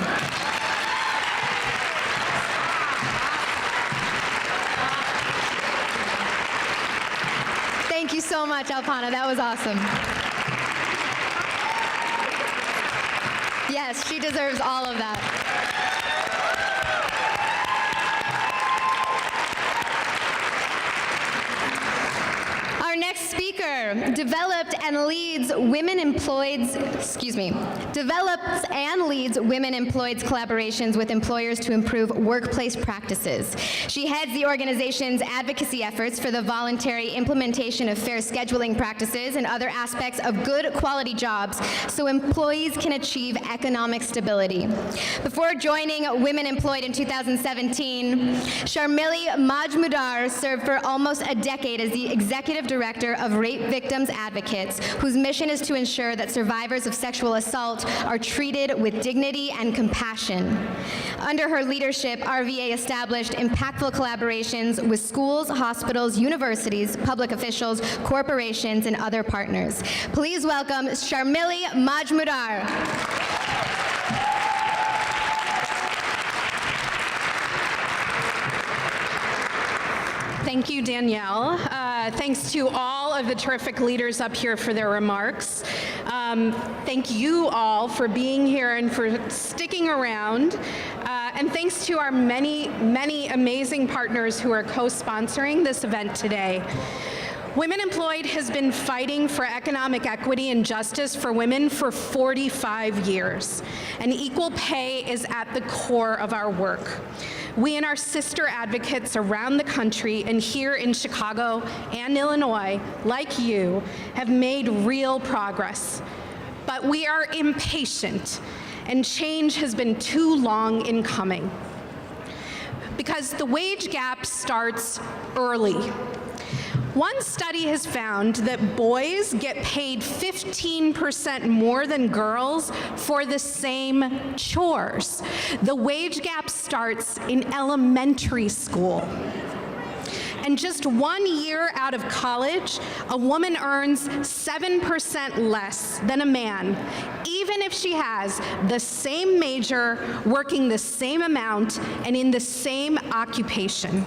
Thank you so much, Alpana. That was awesome. Yes, she deserves all of that. Our next speaker develops and leads women employeds collaborations with employers to improve workplace practices. She heads the organization's advocacy efforts for the voluntary implementation of fair scheduling practices and other aspects of good quality jobs so employees can achieve economic stability. Before joining Women Employed in 2017, Sharmili Majmudar served for almost a decade as the executive director of Rape Victims Advocates, whose mission is to ensure that survivors of sexual assault are treated with dignity and compassion. Under her leadership, RVA established impactful collaborations with schools, hospitals, universities, public officials, corporations, and other partners. Please welcome Sharmili Majmudar. Thank you, Danielle. Thanks to all of the terrific leaders up here for their remarks. Thank you all for being here and for sticking around. And thanks to our many, many amazing partners who are co-sponsoring this event today. Women Employed has been fighting for economic equity and justice for women for 45 years, and equal pay is at the core of our work. We and our sister advocates around the country and here in Chicago and Illinois, like you, have made real progress. But we are impatient, and change has been too long in coming. Because the wage gap starts early. One study has found that boys get paid 15% more than girls for the same chores. The wage gap starts in elementary school. And just 1 year out of college, a woman earns 7% less than a man, even if she has the same major, working the same amount, and in the same occupation.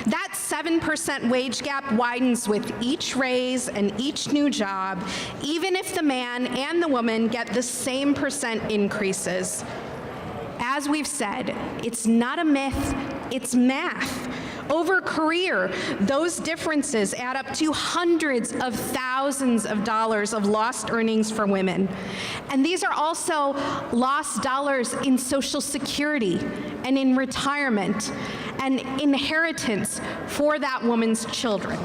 That 7% wage gap widens with each raise and each new job, even if the man and the woman get the same percent increases. As we've said, it's not a myth, it's math. Over career, those differences add up to hundreds of thousands of dollars of lost earnings for women. And these are also lost dollars in Social Security and in retirement and inheritance for that woman's children.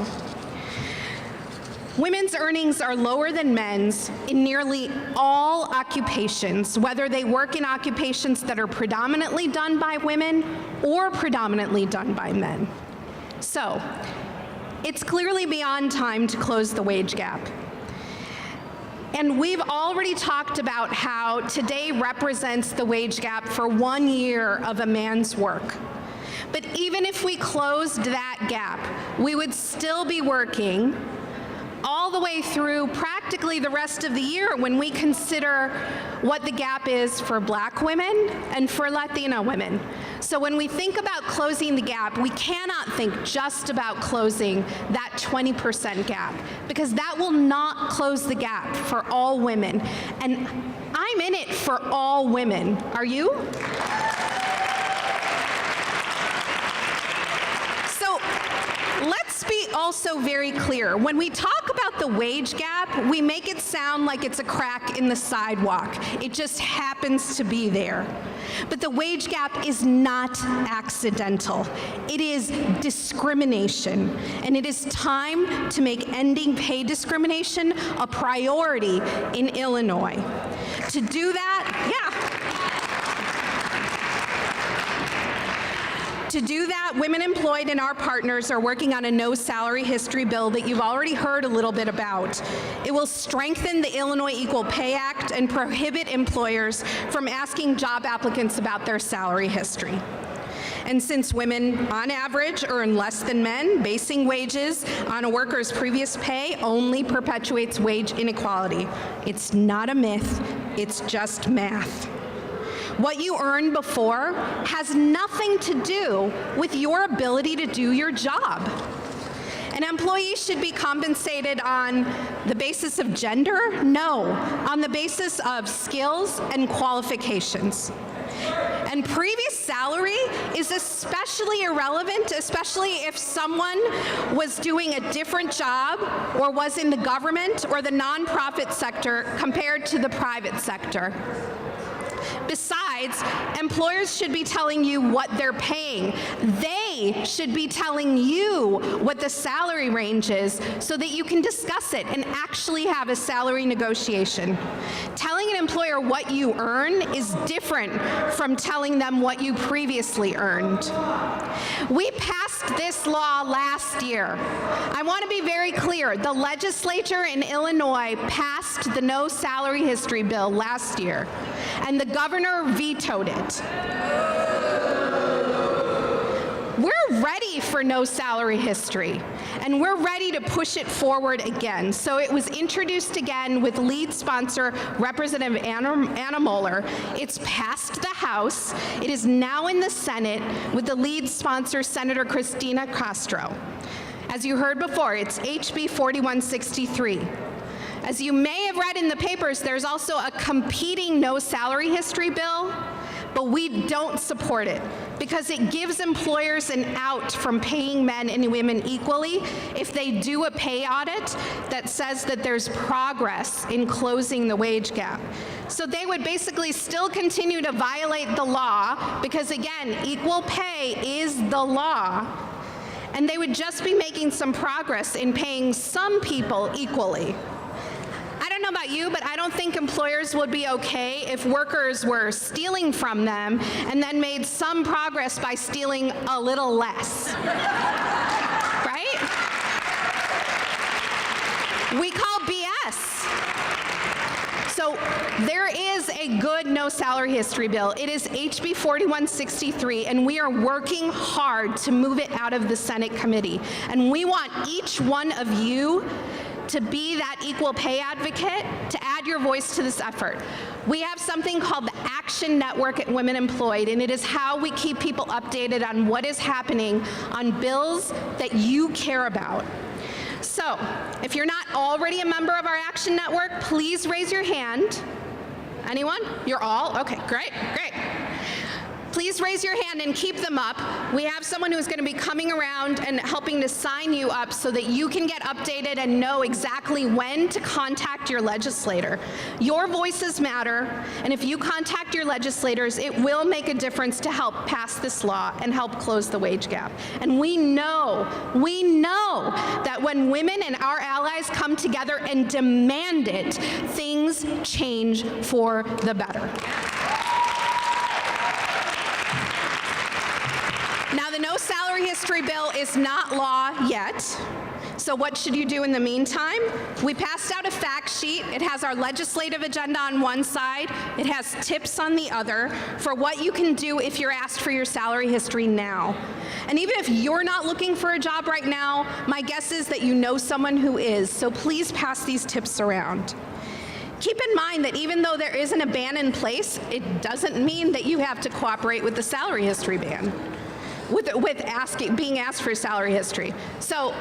Women's earnings are lower than men's in nearly all occupations, whether they work in occupations that are predominantly done by women or predominantly done by men. So, it's clearly beyond time to close the wage gap. And we've already talked about how today represents the wage gap for 1 year of a man's work. But even if we closed that gap, we would still be working all the way through practically the rest of the year when we consider what the gap is for Black women and for Latino women. So when we think about closing the gap, we cannot think just about closing that 20% gap, because that will not close the gap for all women. And I'm in it for all women. Are you? So let's be also very clear. When we talk about the wage gap, we make it sound like it's a crack in the sidewalk. It just happens to be there. But the wage gap is not accidental. It is discrimination. And it is time to make ending pay discrimination a priority in Illinois. To do that, To do that, women employed and our partners are working on a no salary history bill that you've already heard a little bit about. It will strengthen the Illinois Equal Pay Act and prohibit employers from asking job applicants about their salary history. And since women, on average, earn less than men, basing wages on a worker's previous pay only perpetuates wage inequality. It's not a myth, it's just math. What you earned before has nothing to do with your ability to do your job. An employee should be compensated on the basis of gender? No, on the basis of skills and qualifications. And previous salary is especially irrelevant, especially if someone was doing a different job or was in the government or the nonprofit sector compared to the private sector. Besides, employers should be telling you what they're paying. They should be telling you what the salary range is so that you can discuss it and actually have a salary negotiation. Telling an employer what you earn is different from telling them what you previously earned. We passed this law last year. I want to be very clear. The legislature in Illinois passed the no salary history bill last year, and the governor vetoed it. We're ready for no salary history, and we're ready to push it forward again. So it was introduced again with lead sponsor Representative Anna Moeller. It's passed the House. It is now in the Senate with the lead sponsor Senator Cristina Castro. As you heard before, it's HB 4163. As you may have read in the papers, there's also a competing no salary history bill, but we don't support it because it gives employers an out from paying men and women equally if they do a pay audit that says that there's progress in closing the wage gap. So they would basically still continue to violate the law because, again, equal pay is the law, and they would just be making some progress in paying some people equally. I don't know about you, but I don't think employers would be okay if workers were stealing from them and then made some progress by stealing a little less. Right? no salary history bill. It is HB 4163, and we are working hard to move it out of the Senate committee. And we want each one of you to be that equal pay advocate, to add your voice to this effort. We have something called the Action Network at Women Employed, and it is how we keep people updated on what is happening on bills that you care about. So, if you're not already a member of our Action Network, please raise your hand. Anyone? You're all? Okay, great, great. Please raise your hand and keep them up. We have someone who's going to be coming around and helping to sign you up so that you can get updated and know exactly when to contact your legislator. Your voices matter, and if you contact your legislators, it will make a difference to help pass this law and help close the wage gap. And we know that when women and our allies come together and demand it, things change for the better. Now, the no salary history bill is not law yet. So what should you do in the meantime? We passed out a fact sheet. It has our legislative agenda on one side. It has tips on the other for what you can do if you're asked for your salary history now. And even if you're not looking for a job right now, my guess is that you know someone who is. So please pass these tips around. Keep in mind that even though there isn't a ban in place, it doesn't mean that you have to cooperate with the salary history ban. With being asked for salary history. So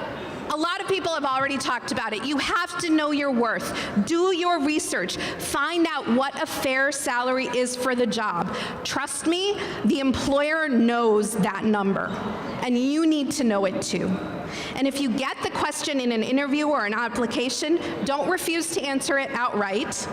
a lot of people have already talked about it. You have to know your worth. Do your research. Find out what a fair salary is for the job. Trust me, the employer knows that number, and you need to know it too. And if you get the question in an interview or an application, don't refuse to answer it outright.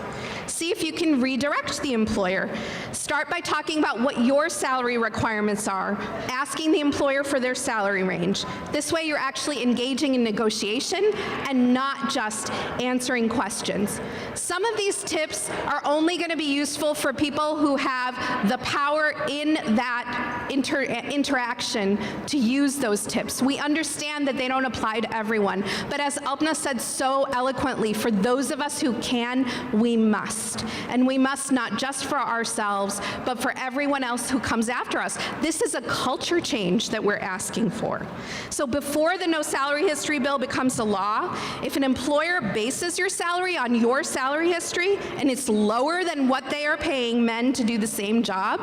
See if you can redirect the employer. Start by talking about what your salary requirements are, asking the employer for their salary range. This way you're actually engaging in negotiation and not just answering questions. Some of these tips are only going to be useful for people who have the power in that interaction to use those tips. We understand that they don't apply to everyone, but as Alpna said so eloquently, for those of us who can, we must. And we must not just for ourselves, but for everyone else who comes after us. This is a culture change that we're asking for. So before the no salary history bill becomes a law, if an employer bases your salary on your salary history and it's lower than what they are paying men to do the same job,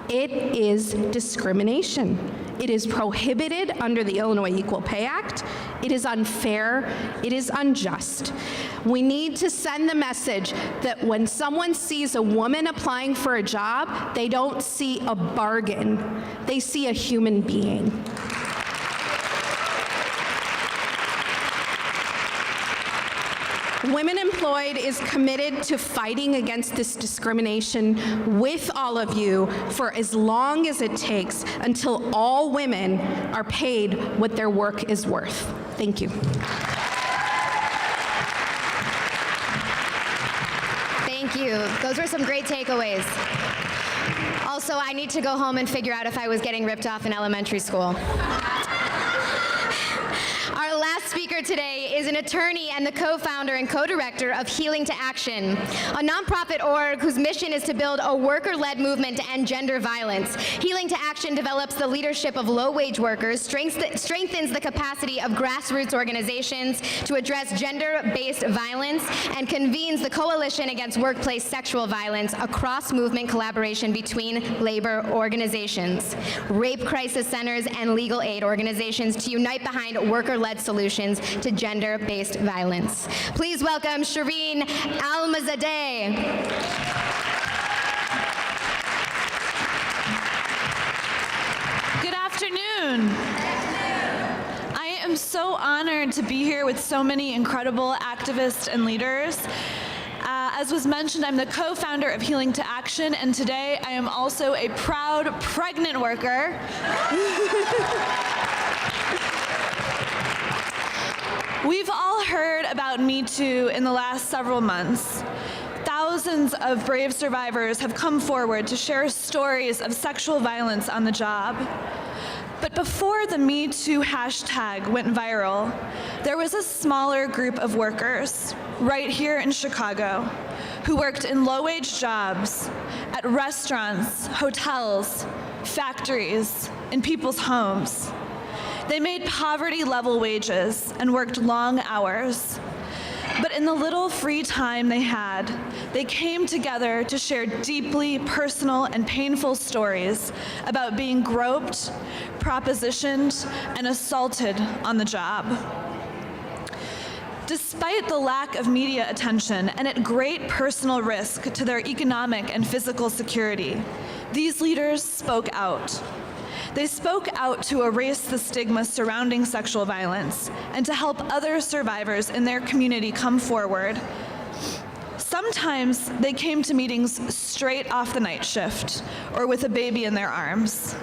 it is discrimination. It is prohibited under the Illinois Equal Pay Act. It is unfair. It is unjust. We need to send the message that when someone sees a woman applying for a job, they don't see a bargain. They see a human being. Women Employed is committed to fighting against this discrimination with all of you for as long as it takes until all women are paid what their work is worth. Thank you. Thank you. Those were some great takeaways. Also, I need to go home and figure out if I was getting ripped off in elementary school. Our last speaker today is an attorney and the co-founder and co-director of Healing to Action, a nonprofit org whose mission is to build a worker-led movement to end gender violence. Healing to Action develops the leadership of low-wage workers, strengthens the capacity of grassroots organizations to address gender-based violence, and convenes the Coalition Against Workplace Sexual Violence, a cross-movement collaboration between labor organizations, rape crisis centers, and legal aid organizations to unite behind worker-led solutions to gender-based violence. Please welcome Shireen Almazadeh. Good afternoon. I am so honored to be here with so many incredible activists and leaders. As was mentioned, I'm the co-founder of Healing to Action, and today I am also a proud pregnant worker. We've all heard about Me Too in the last several months. Thousands of brave survivors have come forward to share stories of sexual violence on the job. But But before the Me Too hashtag went viral, there was a smaller group of workers right here in Chicago who worked in low-wage jobs at restaurants, hotels, factories, in people's homes. They made poverty-level wages and worked long hours. But in the little free time they had, they came together to share deeply personal and painful stories about being groped, propositioned, and assaulted on the job. Despite the lack of media attention and at great personal risk to their economic and physical security, these leaders spoke out. They spoke out to erase the stigma surrounding sexual violence and to help other survivors in their community come forward. Sometimes they came to meetings straight off the night shift or with a baby in their arms.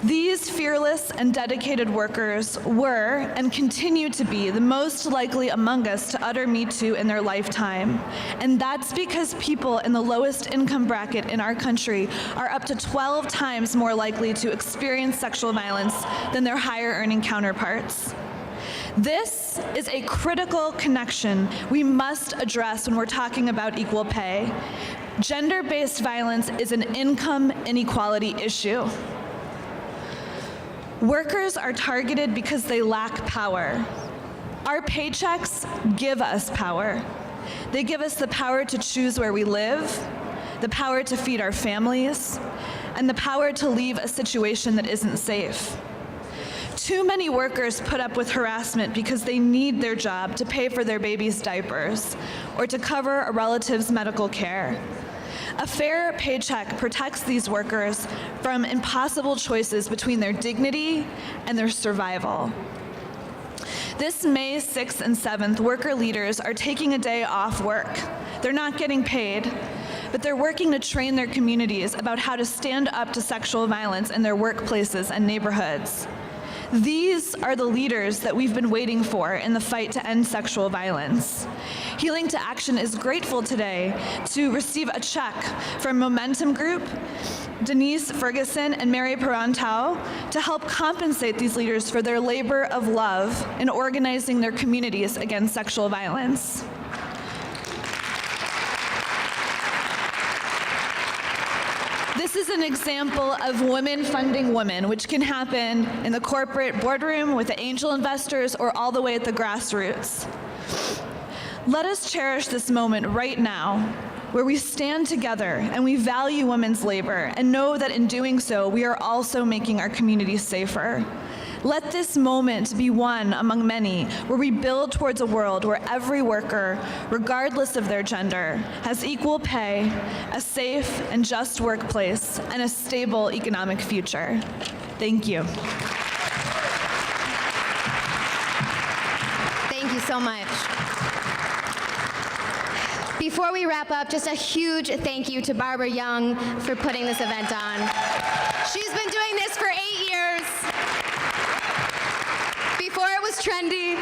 These fearless and dedicated workers were and continue to be the most likely among us to utter Me Too in their lifetime. And that's because people in the lowest income bracket in our country are up to 12 times more likely to experience sexual violence than their higher earning counterparts. This is a critical connection we must address when we're talking about equal pay. Gender-based violence is an income inequality issue. Workers are targeted because they lack power. Our paychecks give us power. They give us the power to choose where we live, the power to feed our families, and the power to leave a situation that isn't safe. Too many workers put up with harassment because they need their job to pay for their baby's diapers or to cover a relative's medical care. A fair paycheck protects these workers from impossible choices between their dignity and their survival. This May 6th and 7th, worker leaders are taking a day off work. They're not getting paid, but they're working to train their communities about how to stand up to sexual violence in their workplaces and neighborhoods. These are the leaders that we've been waiting for in the fight to end sexual violence. Healing to Action is grateful today to receive a check from Momentum Group, Denise Ferguson, and Mary Perantau to help compensate these leaders for their labor of love in organizing their communities against sexual violence. This is an example of women funding women, which can happen in the corporate boardroom with the angel investors or all the way at the grassroots. Let us cherish this moment right now, where we stand together and we value women's labor and know that in doing so, we are also making our communities safer. Let this moment be one among many where we build towards a world where every worker, regardless of their gender, has equal pay, a safe and just workplace, and a stable economic future. Thank you. Thank you so much. Before we wrap up, just a huge thank you to Barbara Young for putting this event on. She's been doing this for 8 years. Before it was trendy.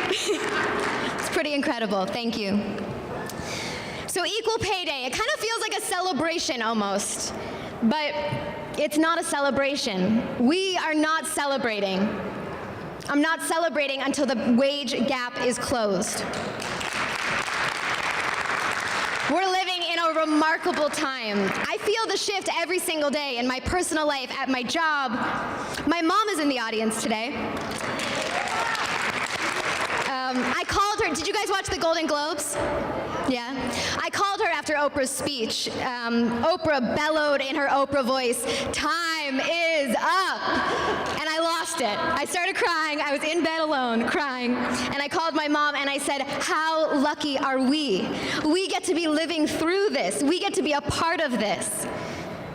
It's pretty incredible. Thank you. So Equal Pay Day, it kind of feels like a celebration almost, but it's not a celebration. We are not celebrating. I'm not celebrating until the wage gap is closed. We're living in a remarkable time. I feel the shift every single day in my personal life, at my job. My mom is in the audience today. I called her. Did you guys watch the Golden Globes? Yeah? I called her after Oprah's speech. Oprah bellowed in her Oprah voice, "Time is up." And I lost it. I started crying. I was in bed alone, crying. And I called my mom and I said, "How lucky are we? We get to be living through this. We get to be a part of this.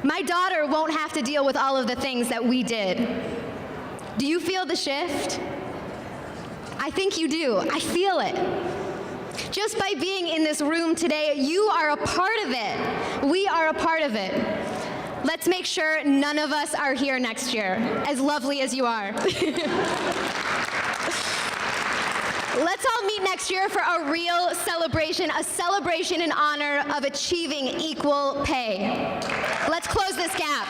My daughter won't have to deal with all of the things that we did." Do you feel the shift? I think you do. I feel it. Just by being in this room today, you are a part of it. We are a part of it. Let's make sure none of us are here next year, as lovely as you are. Let's all meet next year for a real celebration, a celebration in honor of achieving equal pay. Let's close this gap.